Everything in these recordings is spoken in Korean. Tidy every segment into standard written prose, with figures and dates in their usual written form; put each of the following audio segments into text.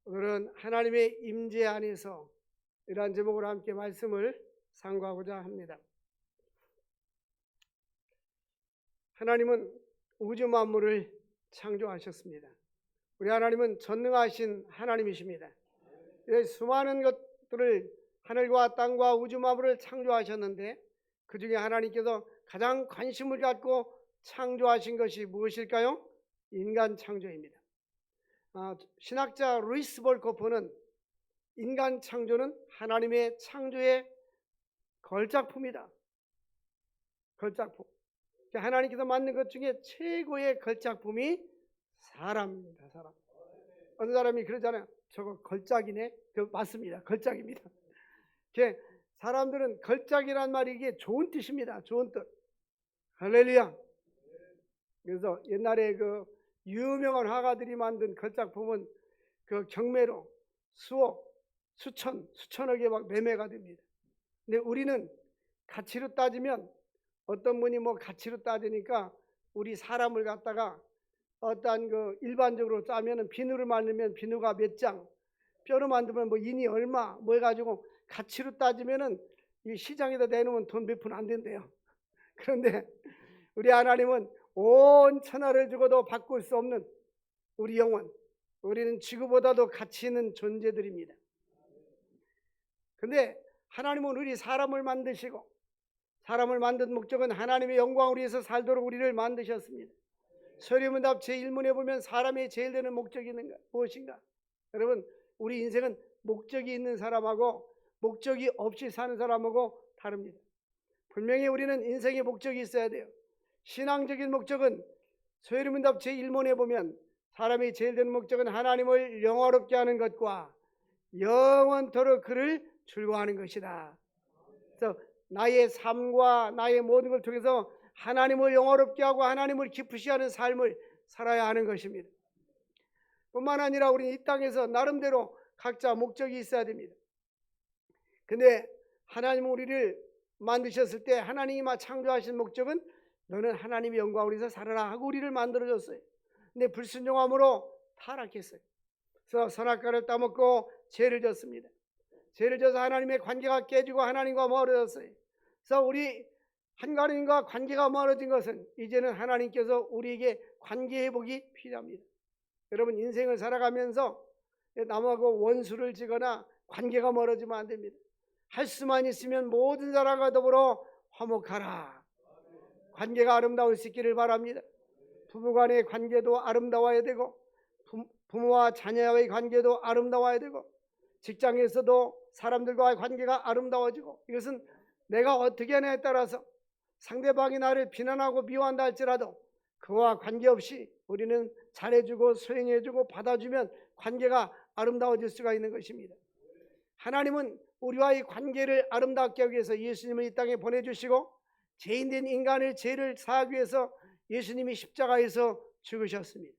오늘은 하나님의 임재 안에서 이러한 제목으로 함께 말씀을 상고하고자 합니다. 하나님은 우주 만물을 창조하셨습니다. 우리 하나님은 전능하신 하나님이십니다. 수많은 것들을 하늘과 땅과 우주 만물을 창조하셨는데 그 중에 하나님께서 가장 관심을 갖고 창조하신 것이 무엇일까요? 인간 창조입니다. 신학자 루이스 볼코프는 인간 창조는 하나님의 창조의 걸작품이다. 걸작품. 하나님께서 만든 것 중에 최고의 걸작품이 사람입니다. 사람. 어느 사람이 그러잖아요. 저거 걸작이네. 맞습니다. 걸작입니다. 사람들은 걸작이란 말이 이게 좋은 뜻입니다. 좋은 뜻. 할렐루야. 그래서 옛날에 그 유명한 화가들이 만든 걸작품은 그 경매로 수억, 수천억에 막 매매가 됩니다. 근데 우리는 가치로 따지면 어떤 분이 가치로 따지니까 우리 사람을 갖다가 어떠한 그 일반적으로 짜면은 비누를 만들면 비누가 몇 장, 뼈로 만들면 인이 얼마 해가지고 가치로 따지면은 이 시장에다 내놓으면 돈 몇 푼 안 된대요. 그런데 우리 하나님은 온 천하를 주고도 바꿀 수 없는 우리 영혼, 우리는 지구보다도 가치 있는 존재들입니다. 근데 하나님은 우리 사람을 만드시고 사람을 만든 목적은 하나님의 영광을 위해서 살도록 우리를 만드셨습니다. 서리문답 제1문에 보면 사람의 제일 되는 목적이 있는가? 무엇인가? 여러분, 우리 인생은 목적이 있는 사람하고 목적이 없이 사는 사람하고 다릅니다. 분명히 우리는 인생에 목적이 있어야 돼요. 신앙적인 목적은 서리문답 제1문에 보면 사람의 제일 되는 목적은 하나님을 영화롭게 하는 것과 영원토록 그를 즐거워하는 것이다. 그래서 나의 삶과 나의 모든 걸 통해서 하나님을 영화롭게 하고 하나님을 기쁘시 하는 삶을 살아야 하는 것입니다. 뿐만 아니라 우리는 이 땅에서 나름대로 각자 목적이 있어야 됩니다. 근데 하나님은 우리를 만드셨을 때 하나님이 창조하신 목적은 너는 하나님의 영광을 위해서 살아라 하고 우리를 만들어줬어요. 근데 불순종함으로 타락했어요. 그래서 선악과를 따먹고 죄를 졌습니다. 죄를 져서 하나님의 관계가 깨지고 하나님과 멀어졌어요. 그래서 우리 하나님과 관계가 멀어진 것은 이제는 하나님께서 우리에게 관계 회복이 필요합니다. 여러분, 인생을 살아가면서 남하고 원수를 지거나 관계가 멀어지면 안 됩니다. 할 수만 있으면 모든 사람과 더불어 화목하라. 관계가 아름다울 수 있기를 바랍니다. 부부간의 관계도 아름다워야 되고 부모와 자녀와의 관계도 아름다워야 되고 직장에서도 사람들과의 관계가 아름다워지고, 이것은 내가 어떻게 하냐에 따라서 상대방이 나를 비난하고 미워한다 할지라도 그와 관계없이 우리는 잘해주고 수행해주고 받아주면 관계가 아름다워질 수가 있는 것입니다. 하나님은 우리와의 관계를 아름답게 하기 위해서 예수님을 이 땅에 보내주시고 죄인된 인간의 죄를 사하기 위해서 예수님이 십자가에서 죽으셨습니다.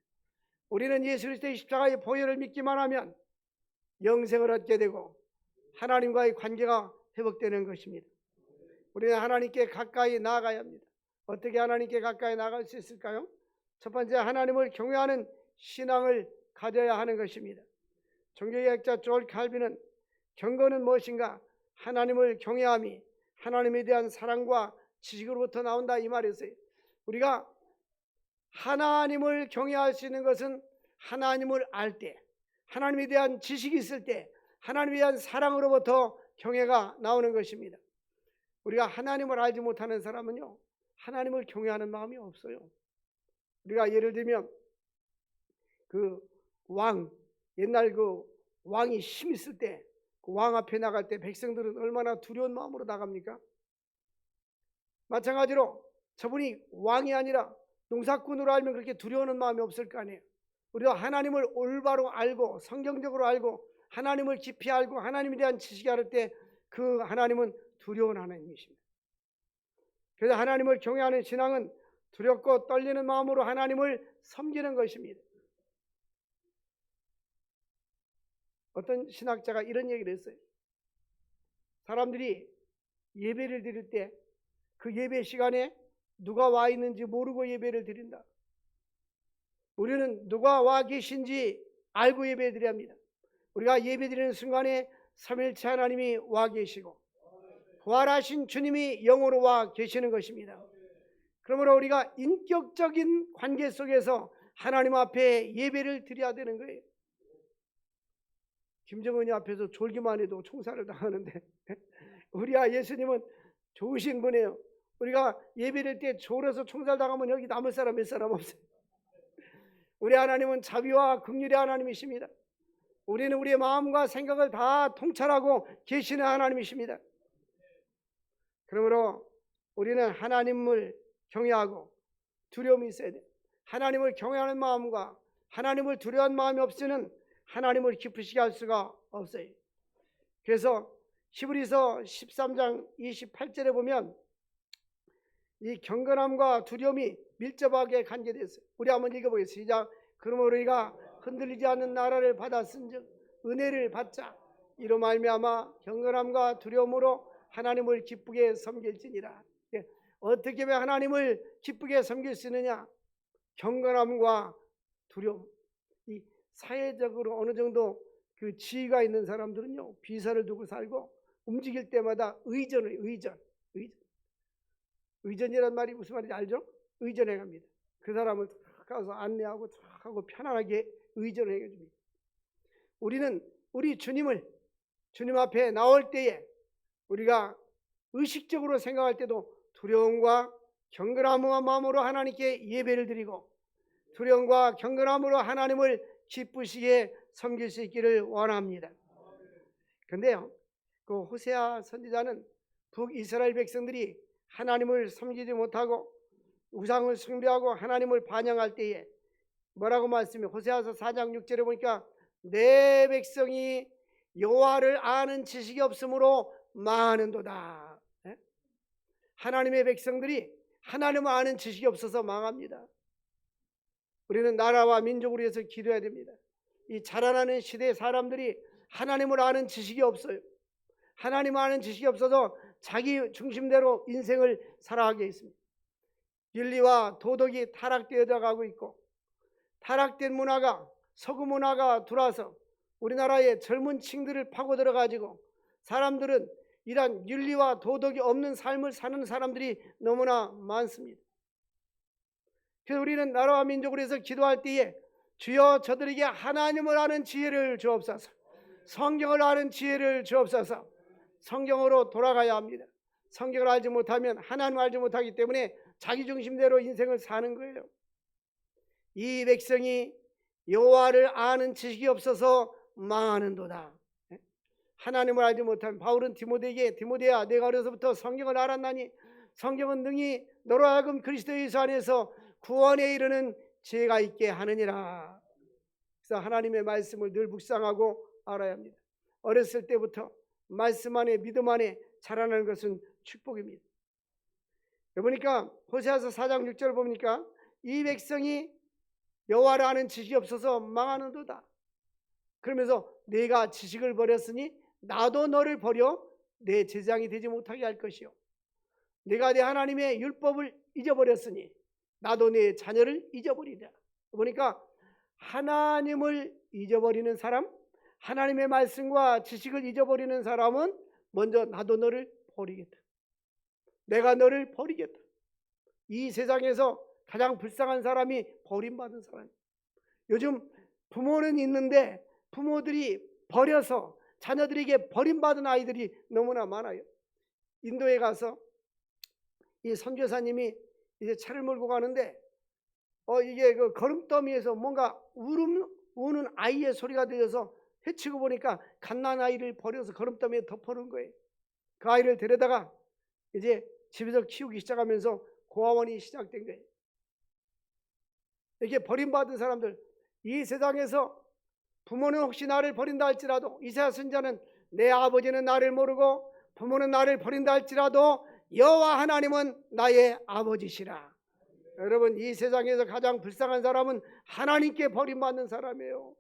우리는 예수 그리스도의 십자가의 보혈을 믿기만 하면 영생을 얻게 되고 하나님과의 관계가 회복되는 것입니다. 우리는 하나님께 가까이 나아가야 합니다. 어떻게 하나님께 가까이 나아갈 수 있을까요? 첫 번째, 하나님을 경외하는 신앙을 가져야 하는 것입니다. 종교개혁자 존 칼빈은 경건은 무엇인가? 하나님을 경외함이 하나님에 대한 사랑과 지식으로부터 나온다, 이 말이었어요. 우리가 하나님을 경외할 수 있는 것은 하나님을 알 때, 하나님에 대한 지식이 있을 때, 하나님에 대한 사랑으로부터 경외가 나오는 것입니다. 우리가 하나님을 알지 못하는 사람은요, 하나님을 경외하는 마음이 없어요. 우리가 예를 들면 옛날 왕이 힘 있을 때 그 왕 앞에 나갈 때 백성들은 얼마나 두려운 마음으로 나갑니까? 마찬가지로 저분이 왕이 아니라 농사꾼으로 알면 그렇게 두려워하는 마음이 없을 거 아니에요. 우리가 하나님을 올바로 알고 성경적으로 알고 하나님을 깊이 알고 하나님에 대한 지식이 알 때 그 하나님은 두려운 하나님이십니다. 그래서 하나님을 경외하는 신앙은 두렵고 떨리는 마음으로 하나님을 섬기는 것입니다. 어떤 신학자가 이런 얘기를 했어요. 사람들이 예배를 드릴 때 그 예배 시간에 누가 와 있는지 모르고 예배를 드린다. 우리는 누가 와 계신지 알고 예배 드려야 합니다. 우리가 예배드리는 순간에 삼일체 하나님이 와 계시고 부활하신 주님이 영으로 와 계시는 것입니다. 그러므로 우리가 인격적인 관계 속에서 하나님 앞에 예배를 드려야 되는 거예요. 김정은이 앞에서 졸기만 해도 총살을 당하는데 우리 예수님은 좋으신 분이에요. 우리가 예배를 때 졸아서 총살 당하면 여기 남을 사람 몇 사람 없어요. 우리 하나님은 자비와 긍휼의 하나님이십니다. 우리는 우리의 마음과 생각을 다 통찰하고 계시는 하나님이십니다. 그러므로 우리는 하나님을 경외하고 두려움이 있어야 돼요. 하나님을 경외하는 마음과 하나님을 두려워하는 마음이 없이는 하나님을 기쁘시게 할 수가 없어요. 그래서 히브리서 13장 28절에 보면 이 경건함과 두려움이 밀접하게 관계되어 있어요. 우리 한번 읽어보겠습니다. 시작. 그러므로 우리가 흔들리지 않는 나라를 받았은즉 은혜를 받자. 이로 말미암아 경건함과 두려움으로 하나님을 기쁘게 섬길지니라. 어떻게 하면 하나님을 기쁘게 섬길 수 있느냐? 경건함과 두려움. 이 사회적으로 어느 정도 그 지위가 있는 사람들은요, 비서를 두고 살고 움직일 때마다 의전이란 말이 무슨 말인지 알죠? 의전해 갑니다. 그 사람을 탁 가서 안내하고 탁 하고 편안하게 의전해 줍니다. 우리는 우리 주님 앞에 나올 때에 우리가 의식적으로 생각할 때도 두려움과 경건함의 마음으로 하나님께 예배를 드리고 두려움과 경건함으로 하나님을 기쁘시게 섬길 수 있기를 원합니다. 그런데요, 그 호세아 선지자는 북이스라엘 백성들이 하나님을 섬기지 못하고 우상을 숭배하고 하나님을 반역할 때에 뭐라고 말씀해? 호세아서 4장 6절에 보니까 내 백성이 여호와를 아는 지식이 없으므로 망하는도다. 하나님의 백성들이 하나님을 아는 지식이 없어서 망합니다. 우리는 나라와 민족을 위해서 기도해야 됩니다. 이 자라나는 시대의 사람들이 하나님을 아는 지식이 없어요. 하나님을 아는 지식이 없어서 자기 중심대로 인생을 살아가게 있습니다. 윤리와 도덕이 타락되어 가고 있고 타락된 문화가 서구 문화가 들어와서 우리나라의 젊은 층들을 파고들어 가지고 사람들은 이러한 윤리와 도덕이 없는 삶을 사는 사람들이 너무나 많습니다. 그래서 우리는 나라와 민족을 위해서 기도할 때에 주여 저들에게 하나님을 아는 지혜를 주옵소서, 성경을 아는 지혜를 주옵소서. 성경으로 돌아가야 합니다. 성경을 알지 못하면 하나님을 알지 못하기 때문에 자기 중심대로 인생을 사는 거예요. 이 백성이 여호와를 아는 지식이 없어서 망하는도다. 하나님을 알지 못하면 바울은 디모데에게 디모데야 내가 어려서부터 성경을 알았나니 성경은 능히 너로 하여금 그리스도 예수 안에서 구원에 이르는 지혜가 있게 하느니라. 그래서 하나님의 말씀을 늘 묵상하고 알아야 합니다. 어렸을 때부터 말씀 안에 믿음 안에 자라나는 것은 축복입니다. 보니까 호세아서 4장 6절을 보니까 이 백성이 여호와를 아는 지식이 없어서 망하는도다. 그러면서 내가 지식을 버렸으니 나도 너를 버려 내 제장이 되지 못하게 할 것이요 내가 내 하나님의 율법을 잊어버렸으니 나도 내 자녀를 잊어버리리라. 보니까 하나님을 잊어버리는 사람, 하나님의 말씀과 지식을 잊어버리는 사람은 먼저 나도 너를 버리겠다, 내가 너를 버리겠다. 이 세상에서 가장 불쌍한 사람이 버림받은 사람. 요즘 부모는 있는데 부모들이 버려서 자녀들에게 버림받은 아이들이 너무나 많아요. 인도에 가서 이 선교사님이 이제 차를 몰고 가는데 이게 그 걸음더미에서 뭔가 우는 아이의 소리가 들려서 헤치고 보니까 갓난 아이를 버려서 걸음더미에 덮어놓은 거예요. 그 아이를 데려다가 이제 집에서 키우기 시작하면서 고아원이 시작된 거예요. 이렇게 버림받은 사람들, 이 세상에서 부모는 혹시 나를 버린다 할지라도 이사야 선지자는 내 아버지는 나를 모르고 부모는 나를 버린다 할지라도 여호와 하나님은 나의 아버지시라. 여러분, 이 세상에서 가장 불쌍한 사람은 하나님께 버림받는 사람이에요.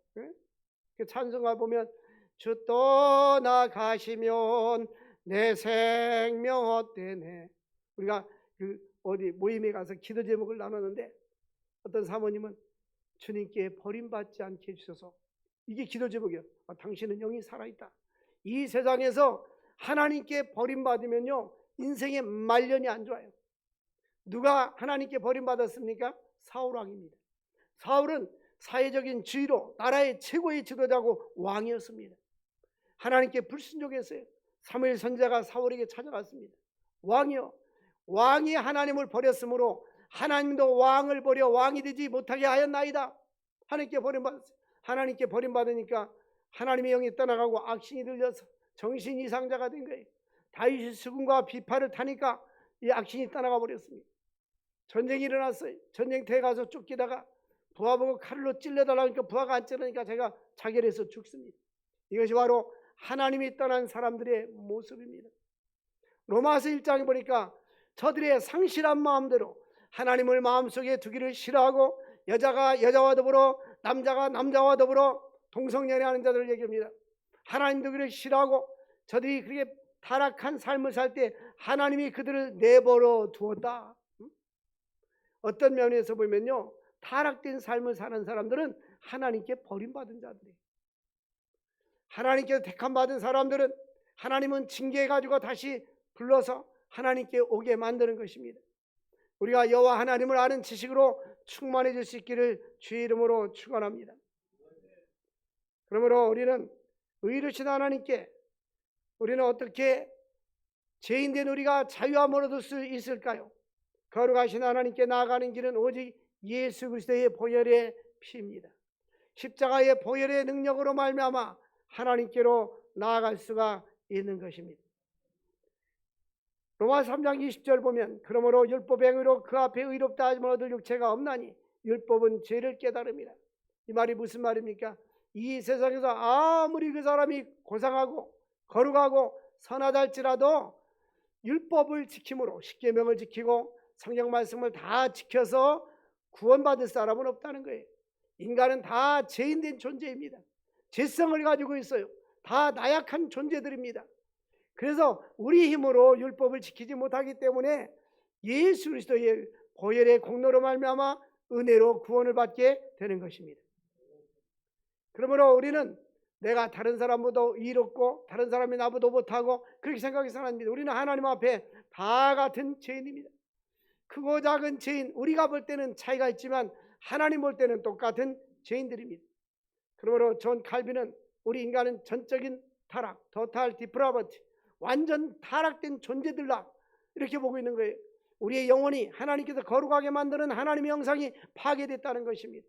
찬송가 보면 주 떠나가시면 내 생명 헛되네. 우리가 그 어디 모임에 가서 기도 제목을 나눴는데 어떤 사모님은 주님께 버림받지 않게 해주셔서 이게 기도 제목이에요. 당신은 영이 살아있다. 이 세상에서 하나님께 버림받으면요, 인생의 말년이 안 좋아요. 누가 하나님께 버림받았습니까? 사울 왕입니다. 사울은 사회적인 지위로 나라의 최고의 지도자고 왕이었습니다. 하나님께 불순종했어요. 사무엘 선지자가 사울에게 찾아갔습니다. 왕이요, 왕이 하나님을 버렸으므로 하나님도 왕을 버려 왕이 되지 못하게 하였나이다. 하나님께 버림받았어요. 하나님께 버림받으니까 하나님의 영이 떠나가고 악신이 들려서 정신 이상자가 된 거예요. 다윗이 수군과 비파를 타니까 이 악신이 떠나가 버렸습니다. 전쟁이 일어났어요. 전쟁터에 가서 쫓기다가 부하 보고 칼로 찔러달라니까 부하가 안 찔러니까 제가 자결해서 죽습니다. 이것이 바로 하나님이 떠난 사람들의 모습입니다. 로마서 1장에 보니까 저들의 상실한 마음대로 하나님을 마음속에 두기를 싫어하고 여자가 여자와 더불어 남자가 남자와 더불어 동성연애하는 자들을 얘기합니다. 하나님 두기를 싫어하고 저들이 그렇게 타락한 삶을 살 때 하나님이 그들을 내버려 두었다. 어떤 면에서 보면요, 타락된 삶을 사는 사람들은 하나님께 버림받은 자들이에요. 하나님께서 택함받은 사람들은 하나님은 징계해가지고 다시 불러서 하나님께 오게 만드는 것입니다. 우리가 여호와 하나님을 아는 지식으로 충만해질 수 있기를 주의 이름으로 축원합니다. 그러므로 우리는 의로우신 하나님께, 우리는 어떻게 죄인된 우리가 자유함을 얻을 수 있을까요? 거룩하신 하나님께 나아가는 길은 오직 예수 그리스도의 보혈의 피입니다. 십자가의 보혈의 능력으로 말미암아 하나님께로 나아갈 수가 있는 것입니다. 로마 3장 20절 보면 그러므로 율법의 행위로 그 앞에 의롭다 하지만 얻을 육체가 없나니 율법은 죄를 깨달음이라. 이 말이 무슨 말입니까? 이 세상에서 아무리 그 사람이 고상하고 거룩하고 선하다 할지라도 율법을 지킴으로, 십계명을 지키고 성경 말씀을 다 지켜서 구원받을 사람은 없다는 거예요. 인간은 다 죄인된 존재입니다. 죄성을 가지고 있어요. 다 나약한 존재들입니다. 그래서 우리 힘으로 율법을 지키지 못하기 때문에 예수 그리스도의 보혈의 공로로 말미암아 은혜로 구원을 받게 되는 것입니다. 그러므로 우리는 내가 다른 사람보다 이롭고 다른 사람이 나보다 못하고 그렇게 생각해서는 안 됩니다. 우리는 하나님 앞에 다 같은 죄인입니다. 크고 작은 죄인, 우리가 볼 때는 차이가 있지만 하나님 볼 때는 똑같은 죄인들입니다. 그러므로 존 칼빈은 우리 인간은 전적인 타락, total depravity, 완전 타락된 존재들라 이렇게 보고 있는 거예요. 우리의 영혼이 하나님께서 거룩하게 만드는 하나님의 형상이 파괴됐다는 것입니다.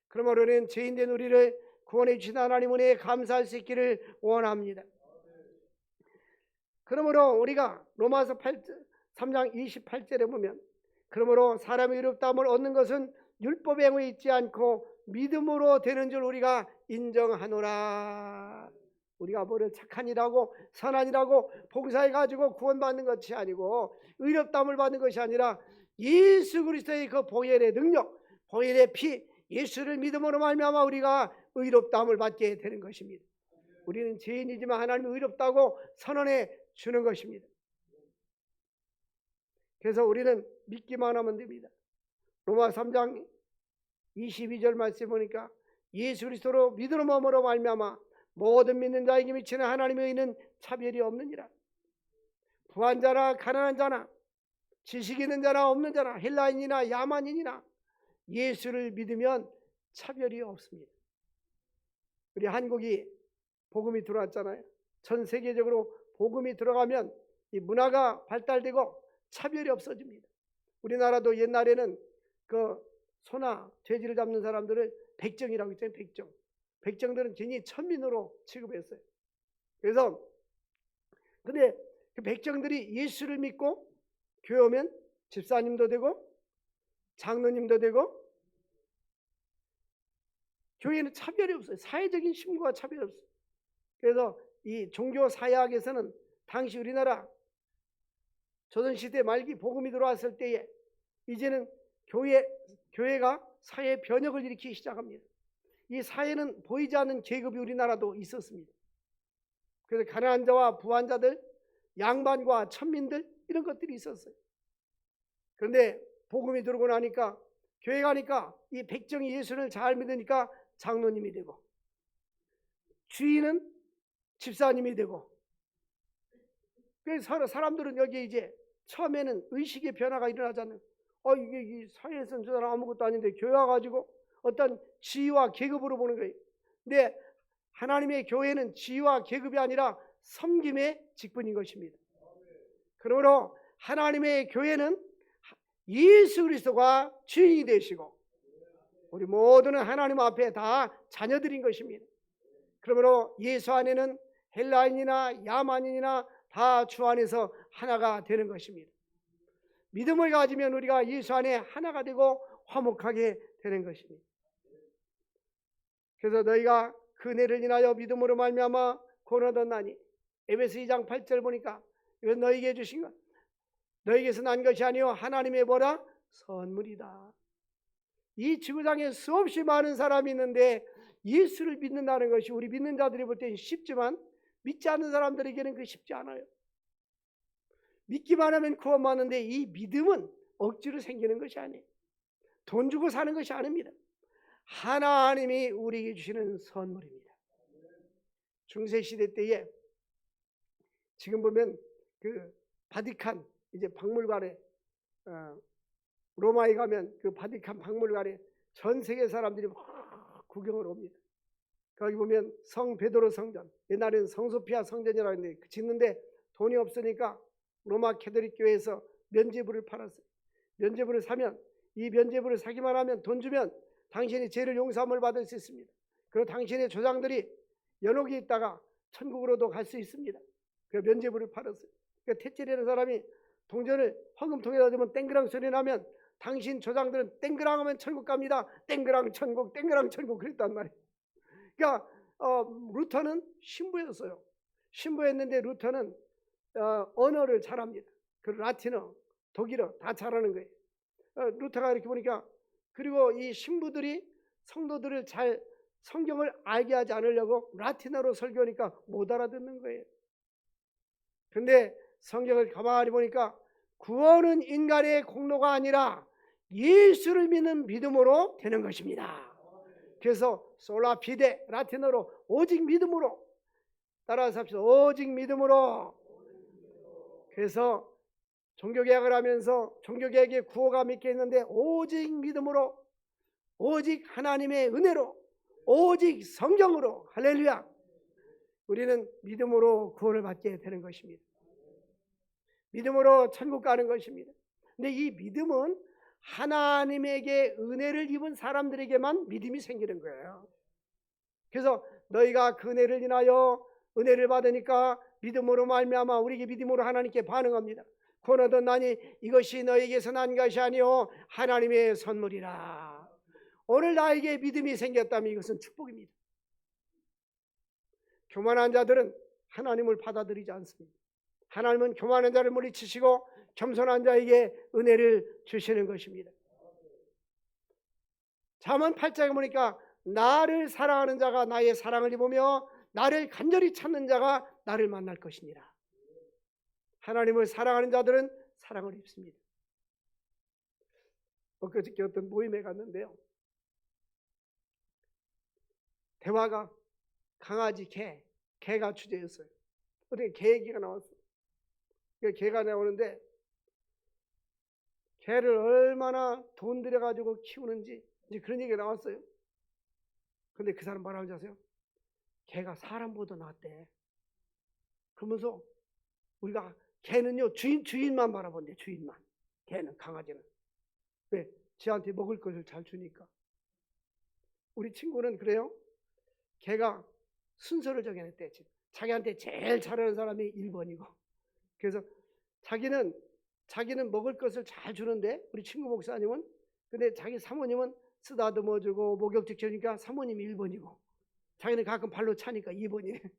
그러므로 우리는 죄인된 우리를 구원해 주신 하나님 은혜에 감사할 수 있기를 원합니다. 그러므로 우리가 로마서 3장 28절에 보면 그러므로 사람의 의롭다함을 얻는 것은 율법의 행위에 있지 않고 믿음으로 되는 줄 우리가 인정하노라. 우리가 뭐를 착한 일하고 선한 일하고 봉사해가지고 구원받는 것이 아니고 의롭다함을 받는 것이 아니라 예수 그리스도의 그 보혈의 능력, 보혈의 피, 예수를 믿음으로 말미암아 우리가 의롭다함을 받게 되는 것입니다. 우리는 죄인이지만 하나님이 의롭다고 선언해 주는 것입니다. 그래서 우리는 믿기만 하면 됩니다. 로마 3장 22절 말씀 보니까 예수 그리스도로 믿음으로 말미암아 모든 믿는 자에게 미치는 하나님의 의는 차별이 없느니라. 부한 자나 가난한 자나 지식 있는 자나 없는 자나 헬라인이나 야만인이나 예수를 믿으면 차별이 없습니다. 우리 한국이 복음이 들어왔잖아요. 전 세계적으로 복음이 들어가면 이 문화가 발달되고 차별이 없어집니다. 우리나라도 옛날에는 그 소나 돼지를 잡는 사람들을 백정이라고 했잖아요. 백정. 백정들은 괜히 천민으로 취급했어요. 그래서 근데 그 백정들이 예수를 믿고 교회 오면 집사님도 되고 장로님도 되고 교회는 차별이 없어요. 사회적인 신분과 차별이 없어요. 그래서 이 종교 사회학에서는 당시 우리나라 조선시대 말기 복음이 들어왔을 때에 이제는 교회가 사회 변혁을 일으키기 시작합니다. 이 사회는 보이지 않는 계급이 우리나라도 있었습니다. 그래서 가난한 자와 부한 자들, 양반과 천민들 이런 것들이 있었어요. 그런데 복음이 들어오고 나니까 교회 가니까 이 백정이 예수를 잘 믿으니까 장로님이 되고 주인은 집사님이 되고, 그래서 사람들은 여기 이제 처음에는 의식의 변화가 일어나잖아요. 이게 이 사회에서는 저 사람 아무것도 아닌데 교회 와가지고 어떤 지위와 계급으로 보는 거예요. 근데 하나님의 교회는 지위와 계급이 아니라 섬김의 직분인 것입니다. 그러므로 하나님의 교회는 예수 그리스도가 주인이 되시고 우리 모두는 하나님 앞에 다 자녀들인 것입니다. 그러므로 예수 안에는 헬라인이나 야만인이나 다 주 안에서 하나가 되는 것입니다. 믿음을 가지면 우리가 예수 안에 하나가 되고 화목하게 되는 것입니다. 그래서 너희가 그 은혜를 인하여 믿음으로 말미암아 구원 얻었나니, 에베소 2장 8절 보니까 이건 너희에게 주신 것, 너희에게서 난 것이 아니요 하나님의 뭐라? 선물이다. 이 지구상에 수없이 많은 사람이 있는데 예수를 믿는다는 것이 우리 믿는 자들이 볼 때는 쉽지만 믿지 않는 사람들에게는 그 쉽지 않아요. 믿기만 하면 구원받는데 이 믿음은 억지로 생기는 것이 아니에요. 돈 주고 사는 것이 아닙니다. 하나님이 우리에게 주시는 선물입니다. 중세시대 때에 지금 보면 그 바티칸 이제 박물관에 로마에 가면 그 바티칸 박물관에 전 세계 사람들이 막 구경을 옵니다. 거기 보면 성 베드로 성전, 옛날에는 성소피아 성전이라고 했는데 짓는데 돈이 없으니까 로마 캐톨릭 교회에서 면죄부를 팔았어요. 면죄부를 사면 이 면죄부를 사기만 하면 돈 주면 당신이 죄를 용서함을 받을 수 있습니다. 그리고 당신의 조상들이 연옥에 있다가 천국으로도 갈 수 있습니다. 그 면죄부를 팔았어요. 그러니까 태철이라는 사람이 동전을 헌금통에다 두면 땡그랑 소리 나면 당신 조상들은 땡그랑 하면 천국 갑니다. 땡그랑 천국, 땡그랑 천국 그랬단 말이에요. 그러니까 루터는 신부였어요. 신부였는데 루터는 언어를 잘합니다. 그 라틴어, 독일어 다 잘하는 거예요. 루터가 이렇게 보니까, 그리고 이 신부들이 성도들을 잘 성경을 알게 하지 않으려고 라틴어로 설교하니까 못 알아듣는 거예요. 근데 성경을 가만히 보니까 구원은 인간의 공로가 아니라 예수를 믿는 믿음으로 되는 것입니다. 그래서 솔라피데, 라틴어로 오직 믿음으로, 따라서 합시다. 오직 믿음으로. 그래서 종교개혁을 하면서 종교개혁의 구호가 몇 개 있는데 오직 믿음으로, 오직 하나님의 은혜로, 오직 성경으로. 할렐루야. 우리는 믿음으로 구원을 받게 되는 것입니다. 믿음으로 천국 가는 것입니다. 근데 이 믿음은 하나님에게 은혜를 입은 사람들에게만 믿음이 생기는 거예요. 그래서 너희가 그 은혜를 인하여 은혜를 받으니까 믿음으로 말미암아 우리에게 믿음으로 하나님께 반응합니다. 구원 얻었나니 이것이 너희에게서 난 것이 아니요 하나님의 선물이라. 오늘 나에게 믿음이 생겼다면 이것은 축복입니다. 교만한 자들은 하나님을 받아들이지 않습니다. 하나님은 교만한 자를 물리치시고 겸손한 자에게 은혜를 주시는 것입니다. 잠언 8장에 보니까 나를 사랑하는 자가 나의 사랑을 입으며 나를 간절히 찾는 자가 나를 만날 것이니라. 하나님을 사랑하는 자들은 사랑을 입습니다. 엊그저께 어떤 모임에 갔는데요, 대화가 강아지, 개가 주제였어요. 어떻게 개 얘기가 나왔어요. 개가 나오는데 개를 얼마나 돈 들여가지고 키우는지 이제 그런 얘기가 나왔어요. 근데 그 사람 뭐라고 하세요? 개가 사람보다 낫대. 그러면서 우리가 개는요 주인만 바라본대. 주인만. 개는, 강아지는. 왜? 지한테 먹을 것을 잘 주니까. 우리 친구는 그래요. 개가 순서를 정해냈대. 자기한테 제일 잘하는 사람이 1번이고, 그래서 자기는 먹을 것을 잘 주는데 우리 친구 목사님은, 근데 자기 사모님은 쓰다듬어 주고 목욕직 주니까 사모님이 1번이고 자기는 가끔 발로 차니까 2번이에요.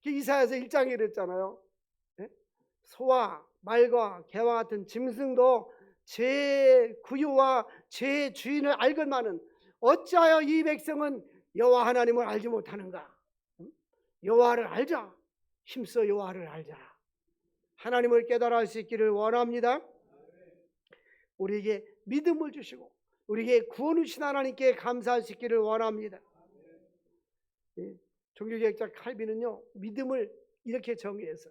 이사야서 1장에 그랬잖아요. 소와 말과 개와 같은 짐승도 제 구유와 제 주인을 알건만은 어찌하여 이 백성은 여호와 하나님을 알지 못하는가? 여호와를 알자. 힘써 여호와를 알자. 하나님을 깨달아 알 수 있기를 원합니다. 우리에게 믿음을 주시고 우리에게 구원을 주신 하나님께 감사할 수 있기를 원합니다. 종교개혁자 칼빈은요, 믿음을 이렇게 정의해서,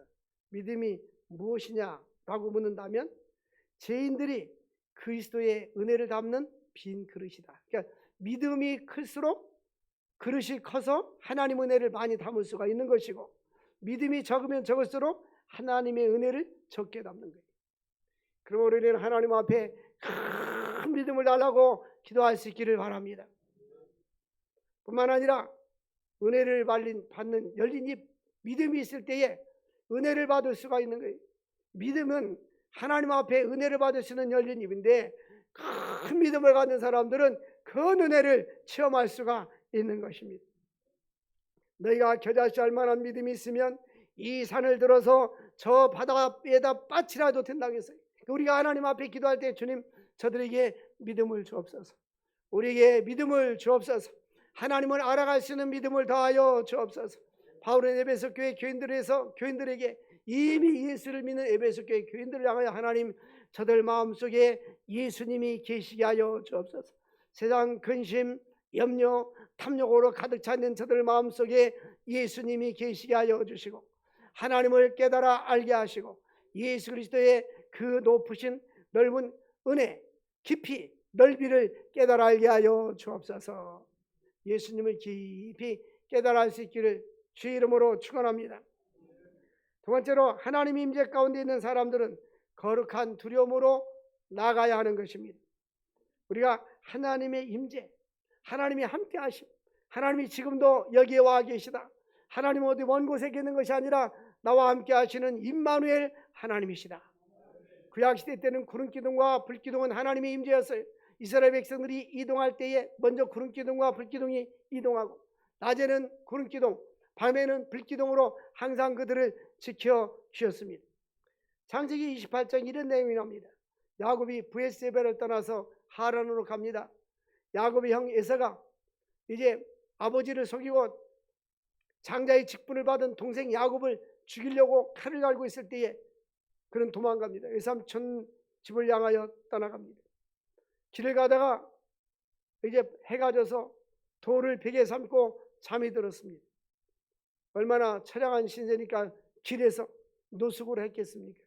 믿음이 무엇이냐라고 묻는다면 죄인들이 그리스도의 은혜를 담는 빈 그릇이다. 그러니까 믿음이 클수록 그릇이 커서 하나님 은혜를 많이 담을 수가 있는 것이고, 믿음이 적으면 적을수록 하나님의 은혜를 적게 담는 거예요. 그러므로 우리는 하나님 앞에 큰 믿음을 달라고 기도할 수 있기를 바랍니다. 뿐만 아니라 은혜를 받는 열린 입, 믿음이 있을 때에 은혜를 받을 수가 있는 거예요. 믿음은 하나님 앞에 은혜를 받을 수 있는 열린 입인데, 큰 믿음을 갖는 사람들은 그 은혜를 체험할 수가 있는 것입니다. 너희가 겨자씨 할 만한 믿음이 있으면 이 산을 들어서 저 바다에다 빠치라도 된다고 했어요. 우리가 하나님 앞에 기도할 때 주님, 저들에게 믿음을 주옵소서. 우리에게 믿음을 주옵소서. 하나님을 알아갈 수 있는 믿음을 더하여 주옵소서. 바울은 에베소 교회 교인들에게 이미 예수를 믿는 에베소 교회 교인들을 향하여 하나님, 저들 마음속에 예수님이 계시게 하여 주옵소서. 세상 근심, 염려, 탐욕으로 가득 차 있는 저들 마음속에 예수님이 계시게 하여 주시고, 하나님을 깨달아 알게 하시고, 예수 그리스도의 그 높으신 넓은 은혜, 깊이 넓이를 깨달아 알게 하여 주옵소서. 예수님을 깊이 깨달아 알 수 있기를 주의 이름으로 축원합니다. 두 번째로, 하나님의 임재 가운데 있는 사람들은 거룩한 두려움으로 나가야 하는 것입니다. 우리가 하나님의 임재, 하나님이 함께 하심, 하나님이 지금도 여기에 와 계시다, 하나님 어디 먼 곳에 계는 것이 아니라 나와 함께 하시는 임마누엘 하나님이시다. 구약시대 때는 구름기둥과 불기둥은 하나님의 임재였어요. 이스라엘 백성들이 이동할 때에 먼저 구름기둥과 불기둥이 이동하고, 낮에는 구름기둥, 밤에는 불기둥으로 항상 그들을 지켜주셨습니다. 창세기 28장 이런 내용이 나옵니다. 야곱이 브에세바를 떠나서 하란으로 갑니다. 야곱의 형 에사가 이제 아버지를 속이고 장자의 직분을 받은 동생 야곱을 죽이려고 칼을 갈고 있을 때에 그는 도망갑니다. 외삼촌 집을 향하여 떠나갑니다. 길을 가다가 이제 해가 져서 돌을 베개 삼고 잠이 들었습니다. 얼마나 처량한 신세니까 길에서 노숙을 했겠습니까?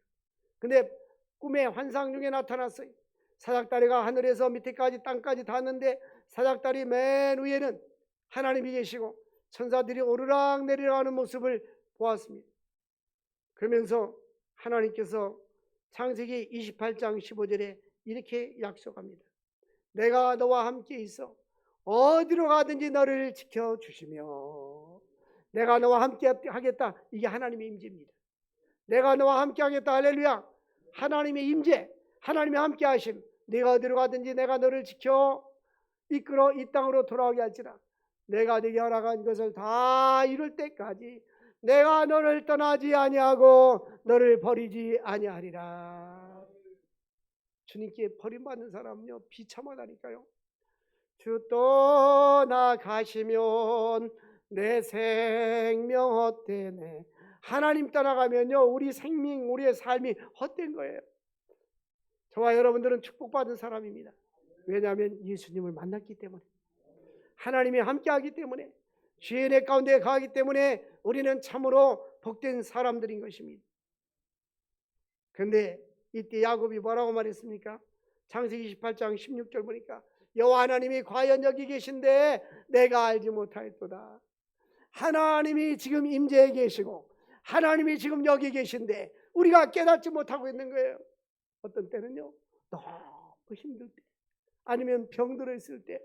근데 꿈의 환상 중에 나타났어요. 사닥다리가 하늘에서 밑에까지 땅까지 닿았는데, 사닥다리 맨 위에는 하나님이 계시고 천사들이 오르락 내리락 하는 모습을 보았습니다. 그러면서 하나님께서 창세기 28장 15절에 이렇게 약속합니다. 내가 너와 함께 있어 어디로 가든지 너를 지켜주시며, 내가 너와 함께 하겠다. 이게 하나님의 임재입니다. 내가 너와 함께 하겠다. 할렐루야. 하나님의 임재, 하나님의 함께 하심. 내가 어디로 가든지 내가 너를 지켜 이끌어 이 땅으로 돌아오게 할지라. 내가 네게 허락한 것을 다 이룰 때까지 내가 너를 떠나지 아니하고 너를 버리지 아니하리라. 주님께 버림받는 사람은요, 비참하다니까요. 주 떠나가시면 내 생명 헛되네. 하나님 떠나가면요, 우리 생명, 우리의 삶이 헛된 거예요. 저와 여러분들은 축복받은 사람입니다. 왜냐하면 예수님을 만났기 때문에, 하나님이 함께하기 때문에, 주의 은혜 가운데 가기 때문에 우리는 참으로 복된 사람들인 것입니다. 그런데 이때 야곱이 뭐라고 말했습니까? 창세기 28장 16절 보니까 여호와 하나님이 과연 여기 계신데 내가 알지 못하였도다. 하나님이 지금 임재해 계시고 하나님이 지금 여기 계신데 우리가 깨닫지 못하고 있는 거예요. 어떤 때는요, 너무 힘들 때, 아니면 병들어 있을 때,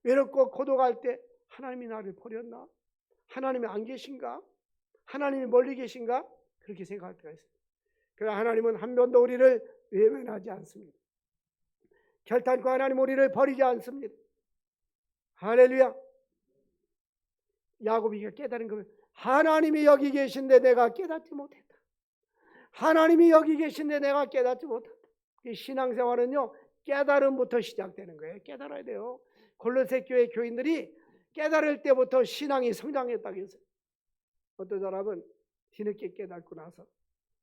외롭고 고독할 때, 하나님이 나를 버렸나? 하나님이 안 계신가? 하나님이 멀리 계신가? 그렇게 생각할 때가 있어요. 그러나 하나님은 한 번도 우리를 외면하지 않습니다. 결단코 하나님 우리를 버리지 않습니다. 할렐루야. 야곱이 깨달은 거면, 하나님이 여기 계신데 내가 깨닫지 못했다. 하나님이 여기 계신데 내가 깨닫지 못했다. 신앙생활은요, 깨달음부터 시작되는 거예요. 깨달아야 돼요. 골로새 교회 교인들이 깨달을 때부터 신앙이 성장했다고 했어요. 어떤 사람은 뒤늦게 깨닫고 나서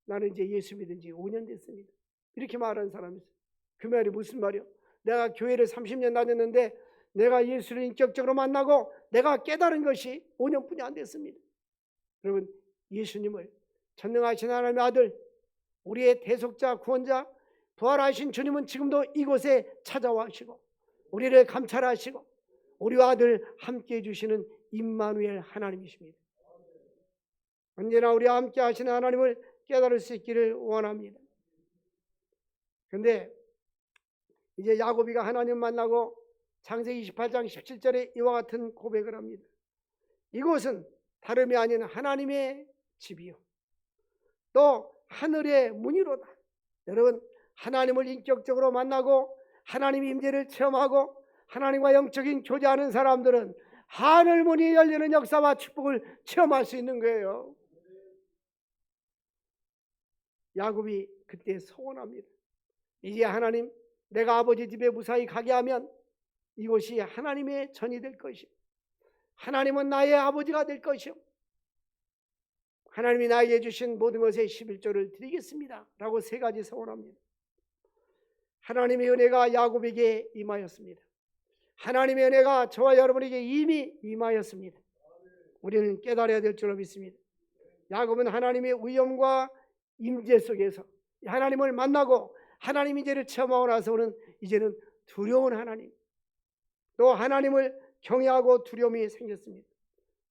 나는 이제 예수 믿은 지 5년 됐습니다, 이렇게 말하는 사람이 있어요. 그 말이 무슨 말이요? 내가 교회를 30년 다녔는데 내가 예수를 인격적으로 만나고 내가 깨달은 것이 5년뿐이 안 됐습니다. 여러분, 예수님을, 전능하신 하나님의 아들, 우리의 대속자, 구원자, 부활하신 주님은 지금도 이곳에 찾아와시고 우리를 감찰하시고 우리와 늘 함께 해주시는 임마누엘 하나님이십니다. 언제나 우리와 함께 하시는 하나님을 깨달을 수 있기를 원합니다. 그런데 이제 야고비가 하나님 만나고 창세기 28장 17절에 이와 같은 고백을 합니다. 이곳은 다름이 아닌 하나님의 집이요 또 하늘의 문이로다. 여러분, 하나님을 인격적으로 만나고 하나님의 임재를 체험하고 하나님과 영적인 교제하는 사람들은 하늘 문이 열리는 역사와 축복을 체험할 수 있는 거예요. 야곱이 그때 소원합니다. 이제 하나님, 내가 아버지 집에 무사히 가게 하면 이곳이 하나님의 전이 될 것이요 하나님은 나의 아버지가 될 것이요 하나님이 나에게 주신 모든 것의 11조를 드리겠습니다 라고 3가지 소원합니다. 하나님의 은혜가 야곱에게 임하였습니다. 하나님의 은혜가 저와 여러분에게 이미 임하였습니다. 우리는 깨달아야 될 줄로 믿습니다. 야곱은 하나님의 위엄과 임재 속에서 하나님을 만나고 하나님 임재를 체험하고 나서는 이제는 두려운 하나님, 또 하나님을 경외하고 두려움이 생겼습니다.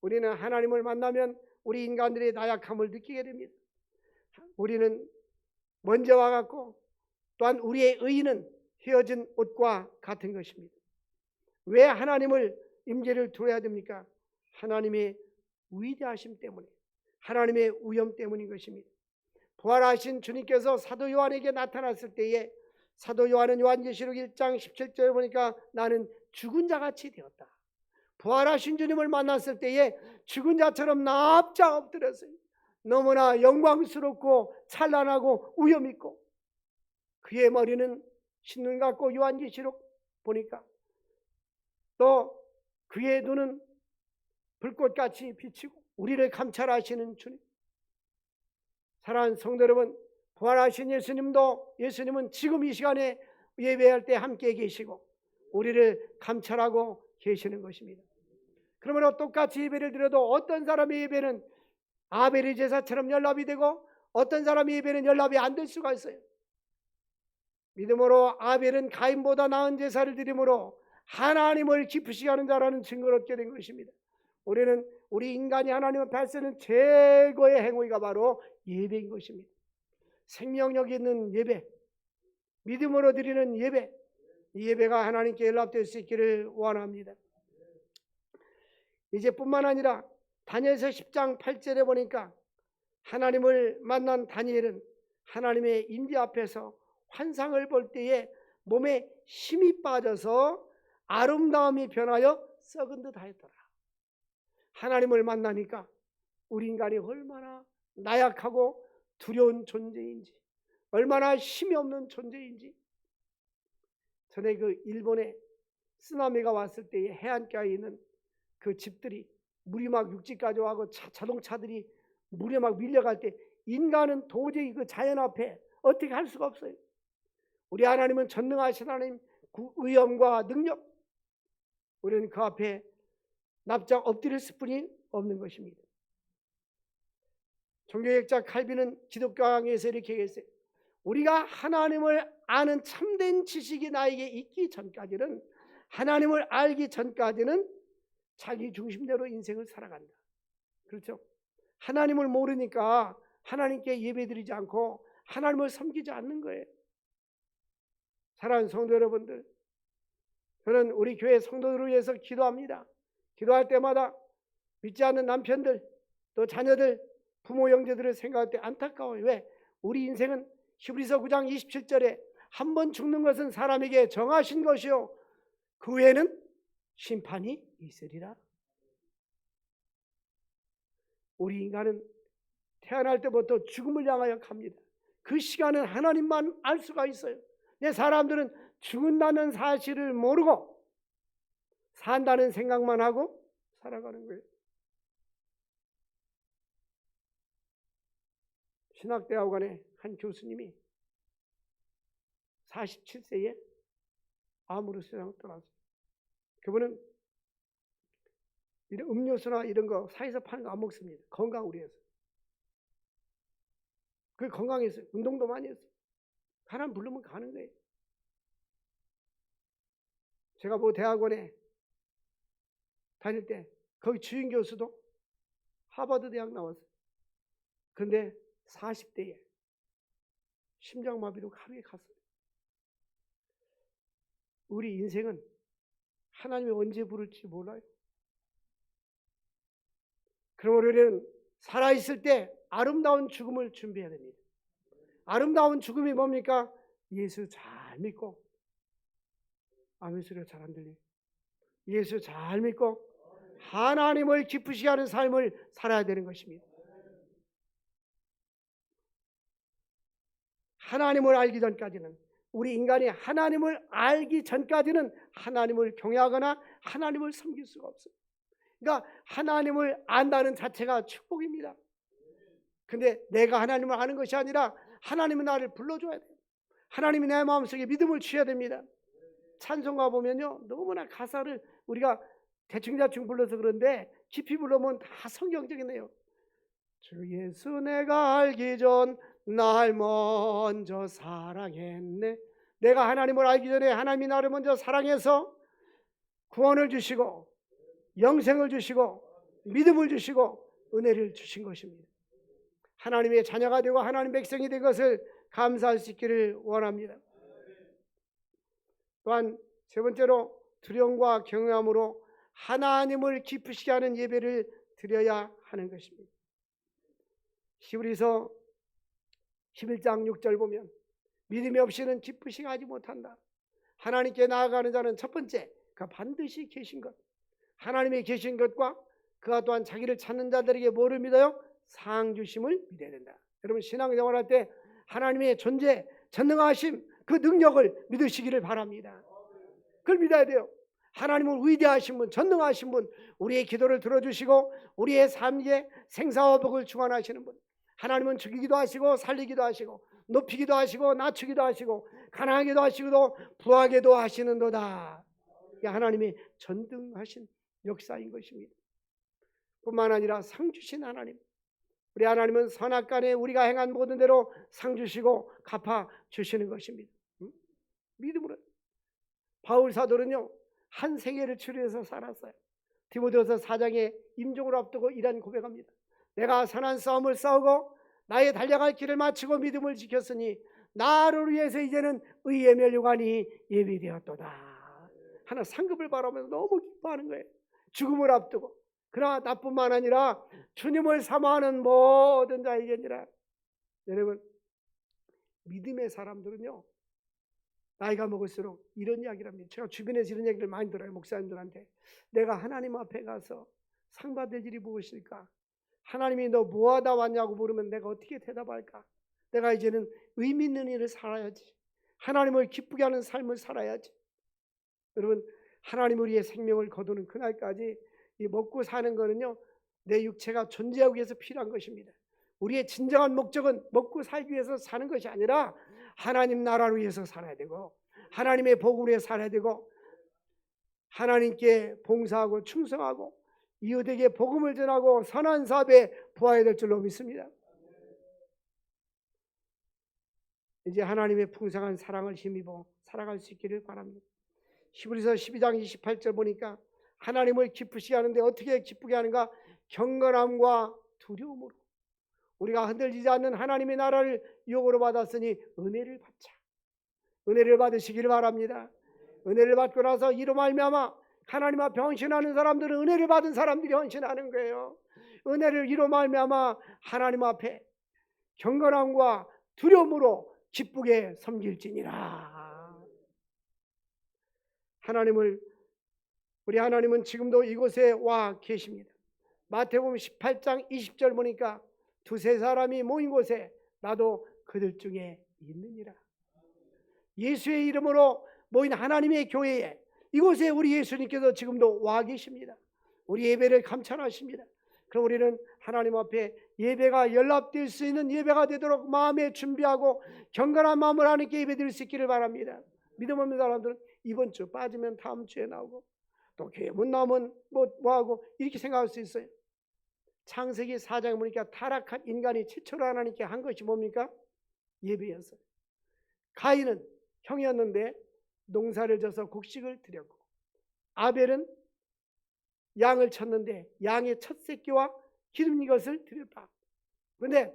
우리는 하나님을 만나면 우리 인간들의 나약함을 느끼게 됩니다. 우리는 먼저 와갖고 또한 우리의 의의는 휘어진 옷과 같은 것입니다. 왜 하나님을 임재를 두려워야 됩니까? 하나님의 위대하심 때문에, 하나님의 위엄 때문인 것입니다. 부활하신 주님께서 사도 요한에게 나타났을 때에 사도 요한은 요한계시록 1장 17절에 보니까 나는 죽은 자같이 되었다. 부활하신 주님을 만났을 때에 죽은 자처럼 납작 엎드렸어요. 너무나 영광스럽고 찬란하고 위엄 있고 그의 머리는 신눈 같고 요한계시록 보니까 또 그의 눈은 불꽃같이 비치고 우리를 감찰하시는 주님. 사랑하는 성도 여러분, 부활하신 예수님은 지금 이 시간에 예배할 때 함께 계시고 우리를 감찰하고 계시는 것입니다. 그러므로 똑같이 예배를 드려도 어떤 사람의 예배는 아벨의 제사처럼 연락이 되고 어떤 사람의 예배는 연락이 안 될 수가 있어요. 믿음으로 아벨은 가인보다 나은 제사를 드림으로 하나님을 기쁘시게 하는 자라는 증거를 얻게 된 것입니다. 우리 인간이 하나님 앞에 할 수 있는 최고의 행위가 바로 예배인 것입니다. 생명력 있는 예배, 믿음으로 드리는 예배, 이 예배가 하나님께 연락될 수 있기를 원합니다. 이제 뿐만 아니라 다니엘서 10장 8절에 보니까 하나님을 만난 다니엘은 하나님의 임재 앞에서 환상을 볼 때에 몸에 힘이 빠져서 아름다움이 변하여 썩은 듯 하였더라. 하나님을 만나니까 우리 인간이 얼마나 나약하고 두려운 존재인지, 얼마나 힘이 없는 존재인지. 전에 그 일본에 쓰나미가 왔을 때에 해안가에 있는 그 집들이 물이 막 육지까지 와고 자동차들이 물에 막 밀려갈 때 인간은 도저히 그 자연 앞에 어떻게 할 수가 없어요. 우리 하나님은 전능하신 하나님, 위엄과 능력, 우리는 그 앞에 납작 엎드릴 수뿐이 없는 것입니다. 종교학자 칼빈은 기독교 강의에서 이렇게 얘기했어요. 우리가 하나님을 아는 참된 지식이 나에게 있기 전까지는, 하나님을 알기 전까지는 자기 중심대로 인생을 살아간다. 그렇죠? 하나님을 모르니까 하나님께 예배드리지 않고 하나님을 섬기지 않는 거예요. 사랑하는 성도 여러분들, 저는 우리 교회 성도들을 위해서 기도합니다. 기도할 때마다 믿지 않는 남편들, 또 자녀들, 부모 형제들을 생각할 때 안타까워요. 왜? 우리 인생은 히브리서 9장 27절에 한 번 죽는 것은 사람에게 정하신 것이요 그 후에는 심판이 있으리라. 우리 인간은 태어날 때부터 죽음을 향하여 갑니다. 그 시간은 하나님만 알 수가 있어요. 근데 사람들은 죽는다는 사실을 모르고 산다는 생각만 하고 살아가는 거예요. 신학대학원의 한 교수님이 47세에 암으로 세상을 떠났어요. 그분은 이런 음료수나 이런 거 사에서 파는 거 안 먹습니다. 건강을 위해서. 그 건강해서 운동도 많이 했어요. 하나님 부르면 가는 거예요. 제가 뭐 대학원에 다닐 때 거기 주임 교수도 하버드 대학 나왔어요. 그런데 40대에 심장마비로 하루에 갔어요. 우리 인생은 하나님이 언제 부를지 몰라요. 그러므로 우리는 살아있을 때 아름다운 죽음을 준비해야 됩니다. 아름다운 죽음이 뭡니까? 예수 잘 믿고, 아멘 소리가 잘 안 들려요. 예수 잘 믿고 하나님을 기쁘시게 하는 삶을 살아야 되는 것입니다. 하나님을 알기 전까지는, 우리 인간이 하나님을 알기 전까지는 하나님을 경외하거나 하나님을 섬길 수가 없어요. 그러니까 하나님을 안다는 자체가 축복입니다. 근데 내가 하나님을 아는 것이 아니라 하나님은 나를 불러줘야 돼요. 하나님이 내 마음속에 믿음을 주셔야 됩니다. 찬송가 보면요, 너무나 가사를 우리가 대충대충 불러서 그런데 깊이 불러보면 다 성경적이네요. 주 예수 내가 알기 전 날 먼저 사랑했네. 내가 하나님을 알기 전에 하나님이 나를 먼저 사랑해서 구원을 주시고 영생을 주시고 믿음을 주시고 은혜를 주신 것입니다. 하나님의 자녀가 되고 하나님 백성이 된 것을 감사할 수 있기를 원합니다. 또한 세 번째로 두려움과 경외함으로 하나님을 기쁘시게 하는 예배를 드려야 하는 것입니다. 히브리서 11장 6절 보면 믿음이 없이는 기쁘시게 하지 못한다. 하나님께 나아가는 자는 첫 번째, 그가 반드시 계신 것, 하나님이 계신 것과 그가 또한 자기를 찾는 자들에게 뭐를 믿어요? 상 주심을 믿어야 된다. 여러분 신앙생활할 때 하나님의 존재, 전능하심, 그 능력을 믿으시기를 바랍니다. 그걸 믿어야 돼요. 하나님은 위대하신 분, 전능하신 분, 우리의 기도를 들어주시고 우리의 삶의 생사와 복을 주관하시는 분. 하나님은 죽이기도 하시고 살리기도 하시고 높이기도 하시고 낮추기도 하시고 가난하게도 하시고 부하게도 하시는도다. 이게 하나님의 전능하신 역사인 것입니다. 뿐만 아니라 상 주신 하나님, 우리 하나님은 선악간에 우리가 행한 모든 대로 상 주시고 갚아 주시는 것입니다. 믿음으로. 바울 사도는요, 한 생애를 치료해서 살았어요. 디모데후서 4장에 임종을 앞두고 이런 고백합니다. 내가 선한 싸움을 싸우고 나의 달려갈 길을 마치고 믿음을 지켰으니 나를 위해서 이제는 의의 멸류관이 예비되었도다. 하나 상급을 바라면서 너무 기뻐하는 거예요. 죽음을 앞두고. 그러나 나뿐만 아니라 주님을 사모하는 모든 자에게니라. 여러분, 믿음의 사람들은요, 나이가 먹을수록 이런 이야기를 합니다. 제가 주변에서 이런 얘기를 많이 들어요. 목사님들한테. 내가 하나님 앞에 가서 상 받을 일이 무엇일까? 하나님이 너 뭐하다 왔냐고 물으면 내가 어떻게 대답할까? 내가 이제는 의미 있는 일을 살아야지. 하나님을 기쁘게 하는 삶을 살아야지. 여러분, 하나님 우리의 생명을 거두는 그날까지 이 먹고 사는 거는요, 내 육체가 존재하기 위해서 필요한 것입니다. 우리의 진정한 목적은 먹고 살기 위해서 사는 것이 아니라 하나님 나라를 위해서 살아야 되고 하나님의 복을 위해 살아야 되고 하나님께 봉사하고 충성하고 이웃에게 복음을 전하고 선한 사업에 부하야 될 줄로 믿습니다. 이제 하나님의 풍성한 사랑을 힘입어 살아갈 수 있기를 바랍니다. 히브리서 12장 28절 보니까 하나님을 기쁘시게 하는데 어떻게 기쁘게 하는가? 경건함과 두려움으로. 우리가 흔들리지 않는 하나님의 나라를 유혹으로 받았으니 은혜를 받자. 은혜를 받으시기를 바랍니다. 은혜를 받고 나서 이로 말미암아 하나님 앞에 헌신하는 사람들은 은혜를 받은 사람들이 헌신하는 거예요. 은혜를 이로 말미암아 하나님 앞에 경건함과 두려움으로 기쁘게 섬길지니라. 우리 하나님은 지금도 이곳에 와 계십니다. 마태복음 18장 20절 보니까 두세 사람이 모인 곳에 나도 그들 중에 있느니라. 예수의 이름으로 모인 하나님의 교회에 이곳에 우리 예수님께서 지금도 와 계십니다. 우리 예배를 감찰하십니다. 그럼 우리는 하나님 앞에 예배가 연락될 수 있는 예배가 되도록 마음에 준비하고 경건한 마음을 하나님께 예배드릴 수 있기를 바랍니다. 믿음 없는 사람들은 이번 주 빠지면 다음 주에 나오고 또 교회 못 나오면 뭐하고 이렇게 생각할 수 있어요. 창세기 4장에 보니까 타락한 인간이 최초로 하나님께 한 것이 뭡니까? 예배였어요. 가인은 형이었는데 농사를 져서 곡식을 드렸고, 아벨은 양을 쳤는데 양의 첫 새끼와 기름 이것을 드렸다. 그런데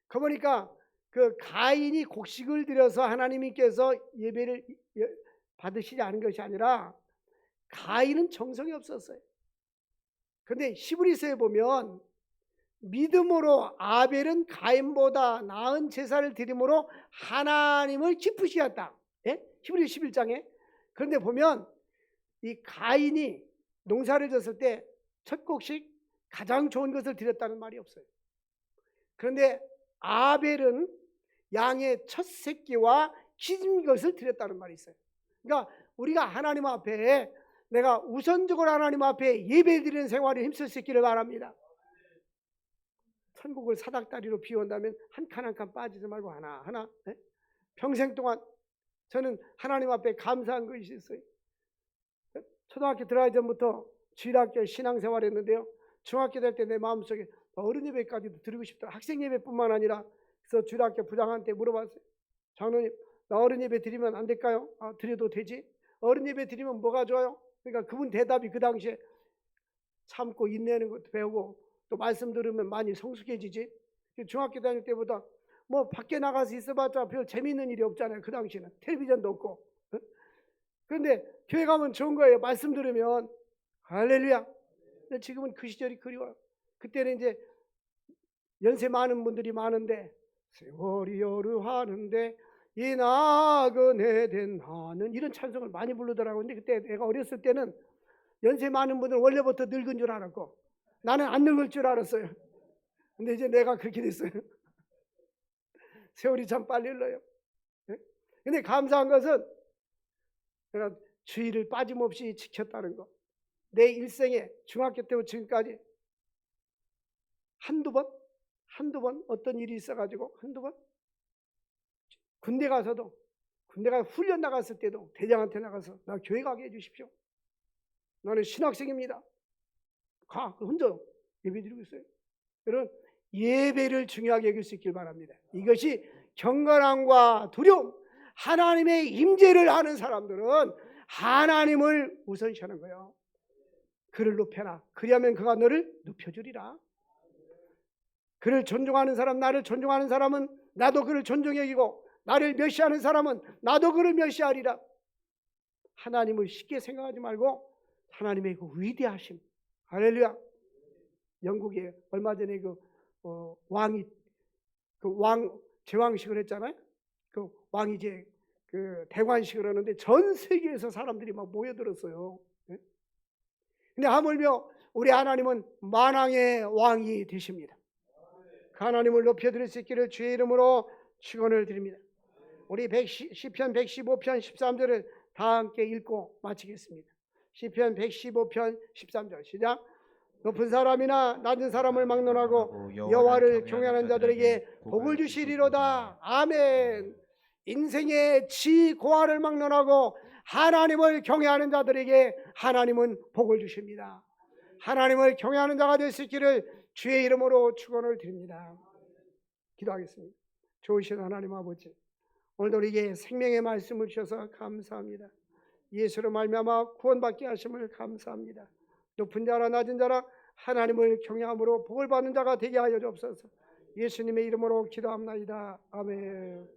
그 보니까 그 가인이 곡식을 드려서 하나님께서 예배를 받으시지 않은 것이 아니라 가인은 정성이 없었어요. 그런데 히브리서에 보면 믿음으로 아벨은 가인보다 나은 제사를 드림으로 하나님을 기쁘시게 했다. 예? 히브리 11장에. 그런데 보면 이 가인이 농사를 졌을 때 첫 곡식 가장 좋은 것을 드렸다는 말이 없어요. 그런데 아벨은 양의 첫 새끼와 기름 것을 드렸다는 말이 있어요. 그러니까 우리가 하나님 앞에, 내가 우선적으로 하나님 앞에 예배드리는 생활에 힘쓸 수 있기를 바랍니다. 천국을 사닥다리로 비운다면 한 칸 한 칸 빠지지 말고 하나하나, 네? 평생 동안 저는 하나님 앞에 감사한 것이 있어요. 초등학교 들어가기 전부터 주일학교 신앙생활 했는데요, 중학교 될 때 내 마음속에 어른 예배까지도 드리고 싶다. 학생 예배뿐만 아니라. 그래서 주일학교 부장한테 물어봤어요. 장로님, 나 어른 예배 드리면 안 될까요? 드려도 되지. 어른 예배 드리면 뭐가 좋아요? 그러니까 그분 대답이 그 당시에 참고 인내하는 것도 배우고 또 말씀 들으면 많이 성숙해지지. 중학교 다닐 때보다 뭐 밖에 나가서 있어봤자 별 재미있는 일이 없잖아요. 그 당시에는 텔레비전도 없고. 그런데 교회 가면 좋은 거예요. 말씀 들으면. 할렐루야. 근데 지금은 그 시절이 그리워요. 그때는 이제 연세 많은 분들이 많은데, 세월이 여루하는데 이 나그네 된 나는, 이런 찬송을 많이 부르더라고요. 근데 그때 내가 어렸을 때는 연세 많은 분들은 원래부터 늙은 줄 알았고 나는 안 늙을 줄 알았어요. 근데 이제 내가 그렇게 됐어요. 세월이 참 빨리 흘러요. 근데 감사한 것은 내가 주의를 빠짐없이 지켰다는 거. 내 일생에 중학교 때부터 지금까지 한두 번 어떤 일이 있어가지고 한두 번 군대 가서도, 군대가 훈련 나갔을 때도 대장한테 나가서 나 교회 가게 해주십시오. 나는 신학생입니다. 가. 혼자 예배드리고 있어요. 여러분, 예배를 중요하게 여길 수 있길 바랍니다. 이것이 경건함과 두려움, 하나님의 임재를 아는 사람들은 하나님을 우선시하는 거예요. 그를 높여라. 그리하면 그가 너를 높여주리라. 그를 존중하는 사람, 나를 존중하는 사람은 나도 그를 존중히 여기고, 나를 멸시하는 사람은 나도 그를 멸시하리라. 하나님을 쉽게 생각하지 말고 하나님의 그 위대하심. 할렐루야. 영국에 얼마 전에 왕이 제왕식을 했잖아요. 그 왕이 이제 그 대관식을 하는데 전 세계에서 사람들이 막 모여들었어요. 근데 하물며 우리 하나님은 만왕의 왕이 되십니다. 그 하나님을 높여드릴 수 있기를 주의 이름으로 축원을 드립니다. 우리 시편 115편 13절을 다 함께 읽고 마치겠습니다. 시편 115편 13절 시작. 높은 사람이나 낮은 사람을 막론하고 여호와를 경외하는 자들에게 복을 주시리로다. 아멘. 인생의 지고하를 막론하고 하나님을 경외하는 자들에게 하나님은 복을 주십니다. 하나님을 경외하는 자가 될 수 있기를 주의 이름으로 축원을 드립니다. 기도하겠습니다. 좋으신 하나님 아버지, 오늘도 우리에게 생명의 말씀을 주셔서 감사합니다. 예수로 말미암아 구원받게 하심을 감사합니다. 높은 자라 낮은 자라 하나님을 경외함으로 복을 받는 자가 되게 하여 주옵소서. 예수님의 이름으로 기도합나이다. 아멘.